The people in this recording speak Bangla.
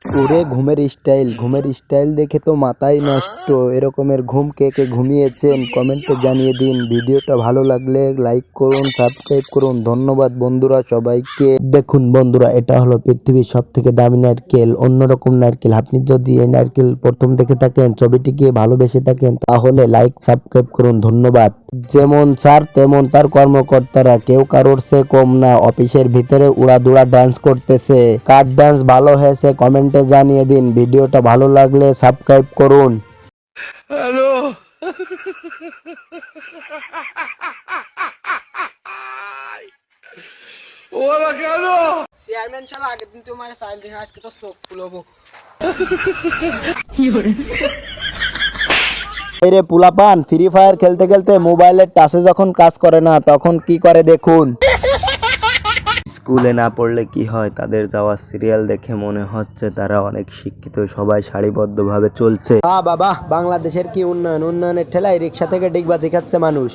ওরে ঘুমের স্টাইল দেখে তো মাথাই নষ্ট। এরকমের ঘুম কে কে ঘুমিয়েছেন কমেন্টে জানিয়ে দিন। ভিডিওটা ভালো লাগলে লাইক করুন, সাবস্ক্রাইব করুন। ধন্যবাদ বন্ধুরা সবাইকে। দেখুন বন্ধুরা, এটা হলো পৃথিবীর সব থেকে দামি নারকেল, অন্যরকম নারকেল। আপনি যদি এই নারকেল প্রথম দেখে থাকেন, ছবিটিকে ভালোবেসে থাকেন, তাহলে লাইক সাবস্ক্রাইব করুন। ধন্যবাদ। যেমন স্যার তেমন তার কর্মকর্তারা, কেউ কারোর সে কম না। অফিসের ভিতরে উড়াদুড়া ডান্স করতেছে। কার ডান্স ভালো হয়েছে কমেন্টে জানিয়ে দিন। ভিডিওটা ভালো লাগলে সাবস্ক্রাইব করুন। হ্যালো। ওরা কেন? চেয়ারম্যান শালা আগের দিন তোমার সাইল দেখে আজকে তো চোখ খুলবো। রে পুলাপান, ফ্রি ফায়ার খেলতে খেলতে মোবাইলের টাচে যখন কাজ করে না, তখন কি করে দেখুন। স্কুলে না পড়লে কি হয়, তাদের যাওয়া সিরিয়াল দেখে মনে হচ্ছে তারা অনেক শিক্ষিত, সবাই সারিবদ্ধভাবে চলছে। বাবা, বাংলাদেশের কি উন্নয়নের ঠেলায় রিক্সা থেকে ডিগবাজি খাচ্ছে মানুষ।